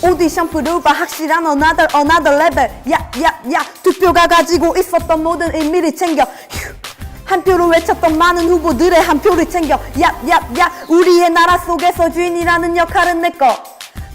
오디션 프루바 확실한 another level. 야 투표가 가지고 있었던 모든 의미를 챙겨 한 표로 외쳤던 많은 후보들의 한 표를 챙겨 야 우리의 나라 속에서 주인이라는 역할은 내꺼.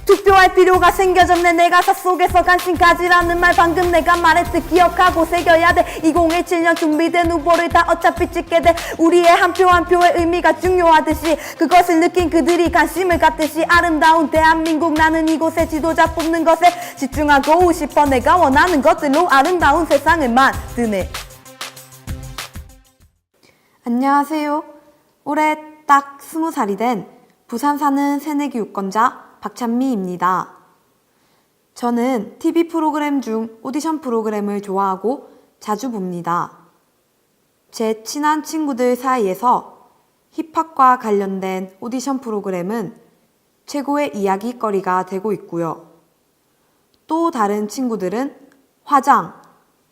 투표할 필요가 생겨졌네. 내 가사 속에서 관심 가지라는 말 방금 내가 말했듯 기억하고 새겨야 돼. 2017년 준비된 후보를 다 어차피 찍게 돼. 우리의 한 표 한 표의 의미가 중요하듯이 그것을 느낀 그들이 관심을 갖듯이 아름다운 대한민국 나는 이곳에 지도자 뽑는 것에 집중하고 싶어. 내가 원하는 것들로 아름다운 세상을 만드네. 안녕하세요. 올해 딱 20살이 된 부산 사는 새내기 유권자 박찬미입니다. 저는 TV 프로그램 중 오디션 프로그램을 좋아하고 자주 봅니다. 제 친한 친구들 사이에서 힙합과 관련된 오디션 프로그램은 최고의 이야기거리가 되고 있고요. 또 다른 친구들은 화장,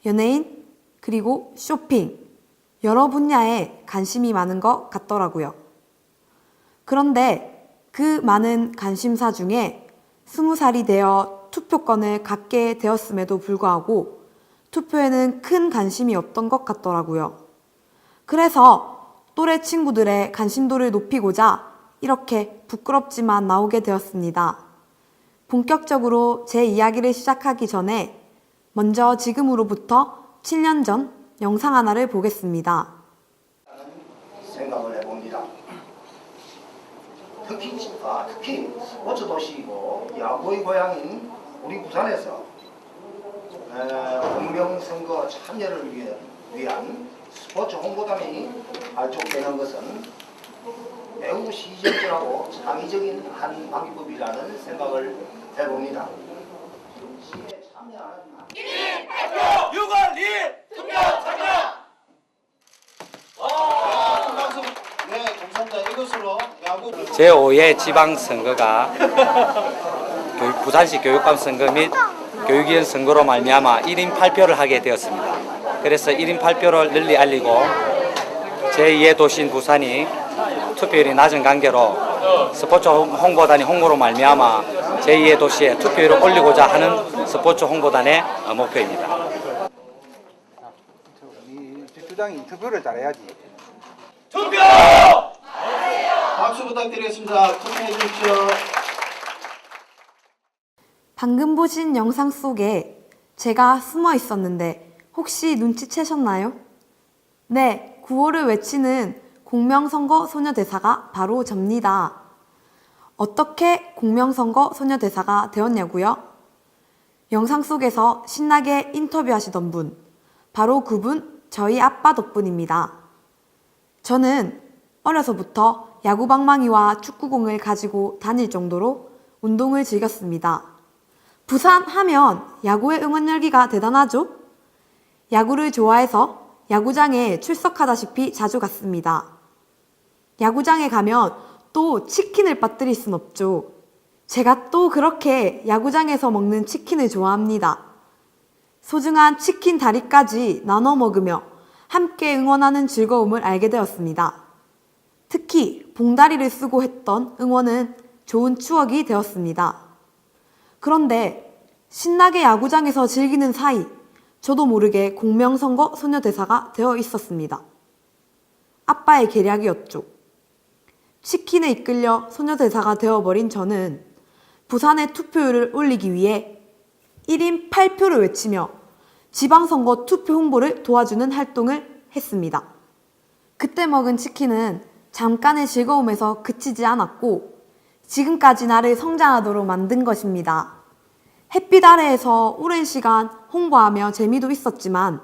연예인, 그리고 쇼핑, 여러 분야에 관심이 많은 것 같더라고요. 그런데 그 많은 관심사 중에 20살이 되어 투표권을 갖게 되었음에도 불구하고 투표에는 큰 관심이 없던 것 같더라고요. 그래서 또래 친구들의 관심도를 높이고자 이렇게 부끄럽지만 나오게 되었습니다. 본격적으로 제 이야기를 시작하기 전에 먼저 지금으로부터 7년 전 영상 하나를 보겠습니다. 생각을 해봅니다. 특히 스포츠 도시이고 야구의 고향인 우리 부산에서 공명선거 참여를 위한 스포츠 홍보단이 발족되는 것은 매우 시적절하고 창의적인 한 방법이라는 생각을 해봅니다. 시에 참여하는 1인 발표! 6월 2일 투표 참여! 네, 감사합니다. 이것으로 야구 제5회 지방선거가 부산시 교육감 선거 및 교육위원 선거로 말미암아 1인 8표를 하게 되었습니다. 그래서 1인 8표를 널리 알리고 제2의 도시인 부산이 투표율이 낮은 관계로 스포츠 홍보단이 홍보로 말미암아 제2의 도시에 투표율을 올리고자 하는 스포츠 홍보단의 목표입니다. 우리 주장이 인터뷰를 잘해야지. 투표! 박수 부탁드리겠습니다. 투표해 주십시오. 방금 보신 영상 속에 제가 숨어 있었는데 혹시 눈치채셨나요? 네, 구호를 외치는 공명선거 소녀대사가 바로 접니다. 어떻게 공명선거 소녀대사가 되었냐고요? 영상 속에서 신나게 인터뷰하시던 분, 바로 그분 저희 아빠 덕분입니다. 저는 어려서부터 야구방망이와 축구공을 가지고 다닐 정도로 운동을 즐겼습니다. 부산 하면 야구의 응원 열기가 대단하죠? 야구를 좋아해서 야구장에 출석하다시피 자주 갔습니다. 야구장에 가면 또 치킨을 빠뜨릴 순 없죠. 제가 또 그렇게 야구장에서 먹는 치킨을 좋아합니다. 소중한 치킨 다리까지 나눠 먹으며 함께 응원하는 즐거움을 알게 되었습니다. 특히 봉다리를 쓰고 했던 응원은 좋은 추억이 되었습니다. 그런데 신나게 야구장에서 즐기는 사이 저도 모르게 공명선거 소녀대사가 되어 있었습니다. 아빠의 계략이었죠. 치킨에 이끌려 소녀대사가 되어버린 저는 부산의 투표율을 올리기 위해 1인 8표를 외치며 지방선거 투표 홍보를 도와주는 활동을 했습니다. 그때 먹은 치킨은 잠깐의 즐거움에서 그치지 않았고 지금까지 나를 성장하도록 만든 것입니다. 햇빛 아래에서 오랜 시간 홍보하며 재미도 있었지만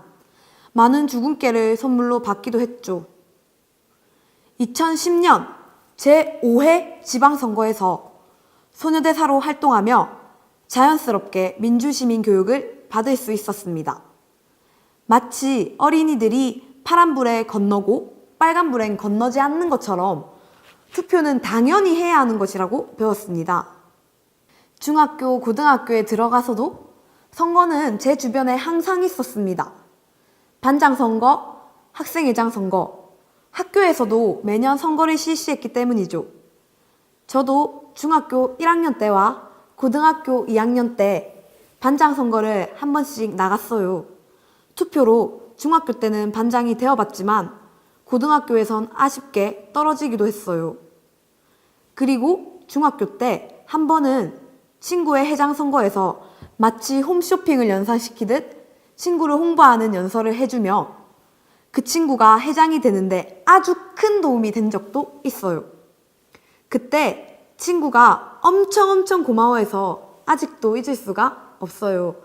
많은 주근깨를 선물로 받기도 했죠. 2010년 제5회 지방선거에서 소녀대사로 활동하며 자연스럽게 민주시민 교육을 받을 수 있었습니다. 마치 어린이들이 파란불에 건너고 빨간불엔 건너지 않는 것처럼 투표는 당연히 해야 하는 것이라고 배웠습니다. 중학교, 고등학교에 들어가서도 선거는 제 주변에 항상 있었습니다. 반장 선거, 학생회장 선거, 학교에서도 매년 선거를 실시했기 때문이죠. 저도 중학교 1학년 때와 고등학교 2학년 때 반장 선거를 한 번씩 나갔어요. 투표로 중학교 때는 반장이 되어봤지만 고등학교에선 아쉽게 떨어지기도 했어요. 그리고 중학교 때 한 번은 친구의 회장 선거에서 마치 홈쇼핑을 연상시키듯 친구를 홍보하는 연설을 해주며 그 친구가 회장이 되는데 아주 큰 도움이 된 적도 있어요. 그때 친구가 엄청 고마워해서 아직도 잊을 수가 없어요.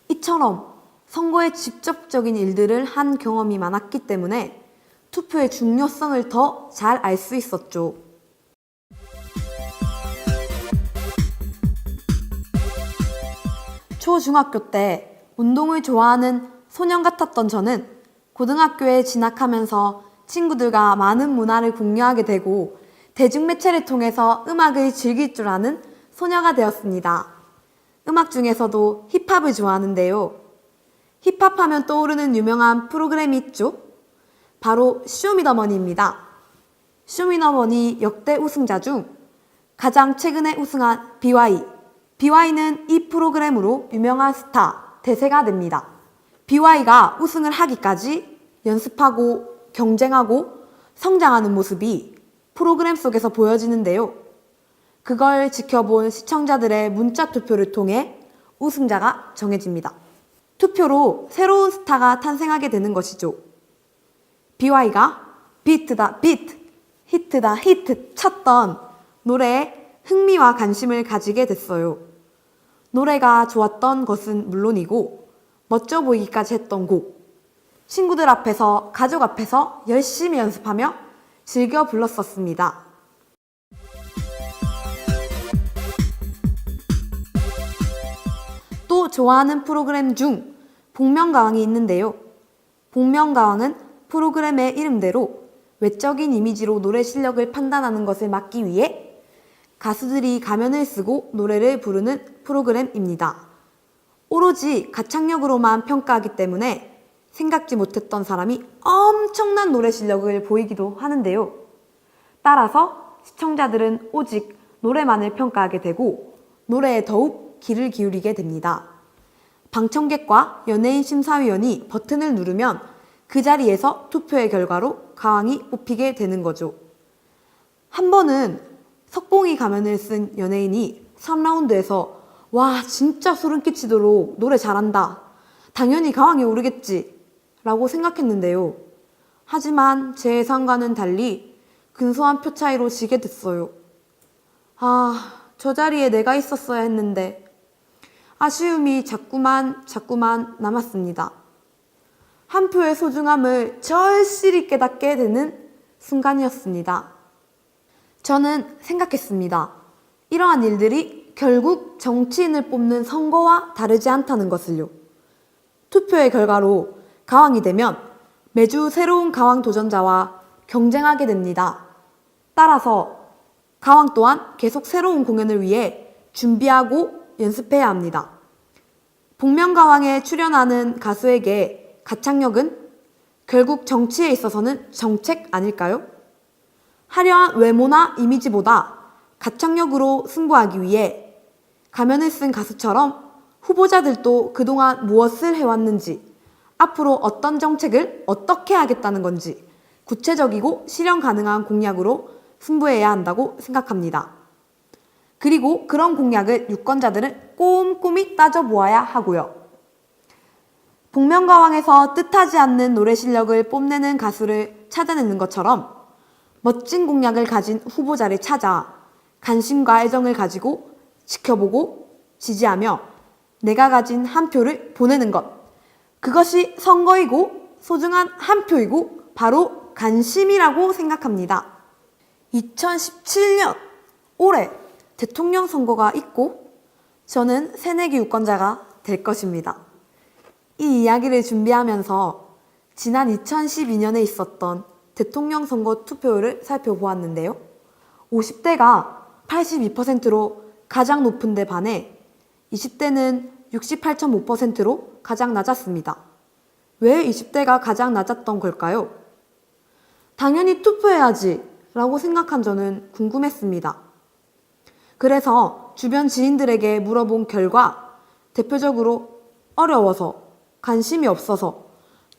이처럼 선거에 직접적인 일들을 한 경험이 많았기 때문에 투표의 중요성을 더 잘 알 수 있었죠. 초중학교 때 운동을 좋아하는 소년 같았던 저는 고등학교에 진학하면서 친구들과 많은 문화를 공유하게 되고 대중매체를 통해서 음악을 즐길 줄 아는 소녀가 되었습니다. 음악 중에서도 힙합을 좋아하는데요. 힙합하면 떠오르는 유명한 프로그램이 있죠. 바로 쇼미더머니입니다. 쇼미더머니 역대 우승자 중 가장 최근에 우승한 BY. BY는 이 프로그램으로 유명한 스타, 대세가 됩니다. BY가 우승을 하기까지 연습하고 경쟁하고 성장하는 모습이 프로그램 속에서 보여지는데요. 그걸 지켜본 시청자들의 문자 투표를 통해 우승자가 정해집니다. 투표로 새로운 스타가 탄생하게 되는 것이죠. BY가 비트다 비트, 히트다 히트 쳤던 노래에 흥미와 관심을 가지게 됐어요. 노래가 좋았던 것은 물론이고 멋져 보이기까지 했던 곡, 친구들 앞에서 가족 앞에서 열심히 연습하며 즐겨 불렀었습니다. 또 좋아하는 프로그램 중 복면가왕이 있는데요. 복면가왕은 프로그램의 이름대로 외적인 이미지로 노래 실력을 판단하는 것을 막기 위해 가수들이 가면을 쓰고 노래를 부르는 프로그램입니다. 오로지 가창력으로만 평가하기 때문에 생각지 못했던 사람이 엄청난 노래 실력을 보이기도 하는데요. 따라서 시청자들은 오직 노래만을 평가하게 되고 노래에 더욱 귀를 기울이게 됩니다. 방청객과 연예인 심사위원이 버튼을 누르면 그 자리에서 투표의 결과로 가왕이 뽑히게 되는 거죠. 한 번은 석봉이 가면을 쓴 연예인이 3라운드에서 와 진짜 소름 끼치도록 노래 잘한다. 당연히 가왕이 오르겠지 라고 생각했는데요. 하지만 제 예상과는 달리 근소한 표 차이로 지게 됐어요. 저 자리에 내가 있었어야 했는데 아쉬움이 자꾸만 남았습니다. 한 표의 소중함을 절실히 깨닫게 되는 순간이었습니다. 저는 생각했습니다. 이러한 일들이 결국 정치인을 뽑는 선거와 다르지 않다는 것을요. 투표의 결과로 가왕이 되면 매주 새로운 가왕 도전자와 경쟁하게 됩니다. 따라서 가왕 또한 계속 새로운 공연을 위해 준비하고 연습해야 합니다. 복면가왕에 출연하는 가수에게 가창력은 결국 정치에 있어서는 정책 아닐까요? 화려한 외모나 이미지보다 가창력으로 승부하기 위해 가면을 쓴 가수처럼 후보자들도 그동안 무엇을 해왔는지, 앞으로 어떤 정책을 어떻게 하겠다는 건지 구체적이고 실현 가능한 공약으로 승부해야 한다고 생각합니다. 그리고 그런 공약을 유권자들은 꼼꼼히 따져보아야 하고요. 복면가왕에서 뜻하지 않는 노래 실력을 뽐내는 가수를 찾아내는 것처럼 멋진 공약을 가진 후보자를 찾아 관심과 애정을 가지고 지켜보고 지지하며 내가 가진 한 표를 보내는 것. 그것이 선거이고 소중한 한 표이고 바로 관심이라고 생각합니다. 2017년 올해 대통령 선거가 있고 저는 새내기 유권자가 될 것입니다. 이 이야기를 준비하면서 지난 2012년에 있었던 대통령 선거 투표율을 살펴보았는데요. 50대가 82%로 가장 높은 데 반해 20대는 68.5%로 가장 낮았습니다. 왜 20대가 가장 낮았던 걸까요? 당연히 투표해야지 라고 생각한 저는 궁금했습니다. 그래서 주변 지인들에게 물어본 결과 대표적으로 어려워서, 관심이 없어서,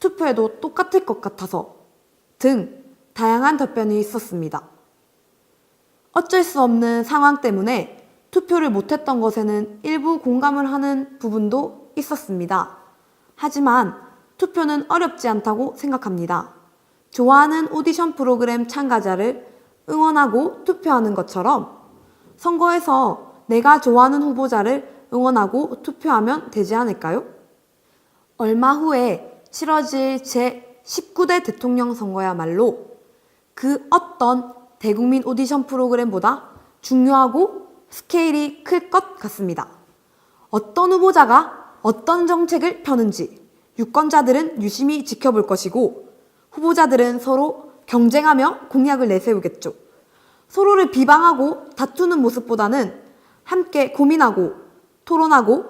투표해도 똑같을 것 같아서 등 다양한 답변이 있었습니다. 어쩔 수 없는 상황 때문에 투표를 못했던 것에는 일부 공감을 하는 부분도 있었습니다. 하지만 투표는 어렵지 않다고 생각합니다. 좋아하는 오디션 프로그램 참가자를 응원하고 투표하는 것처럼 선거에서 내가 좋아하는 후보자를 응원하고 투표하면 되지 않을까요? 얼마 후에 치러질 제19대 대통령 선거야말로 그 어떤 대국민 오디션 프로그램보다 중요하고 스케일이 클 것 같습니다. 어떤 후보자가 어떤 정책을 펴는지 유권자들은 유심히 지켜볼 것이고 후보자들은 서로 경쟁하며 공약을 내세우겠죠. 서로를 비방하고 다투는 모습보다는 함께 고민하고 토론하고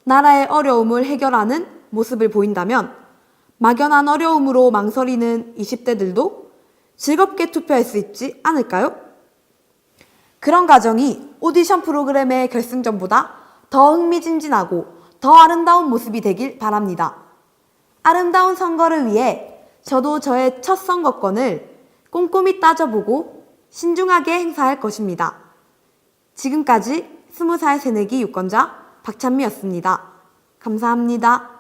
나라의 어려움을 해결하는 모습을 보인다면 막연한 어려움으로 망설이는 20대들도 즐겁게 투표할 수 있지 않을까요? 그런 과정이 오디션 프로그램의 결승전보다 더 흥미진진하고 더 아름다운 모습이 되길 바랍니다. 아름다운 선거를 위해 저도 저의 첫 선거권을 꼼꼼히 따져보고 신중하게 행사할 것입니다. 지금까지 20살 새내기 유권자 박찬미였습니다. 감사합니다.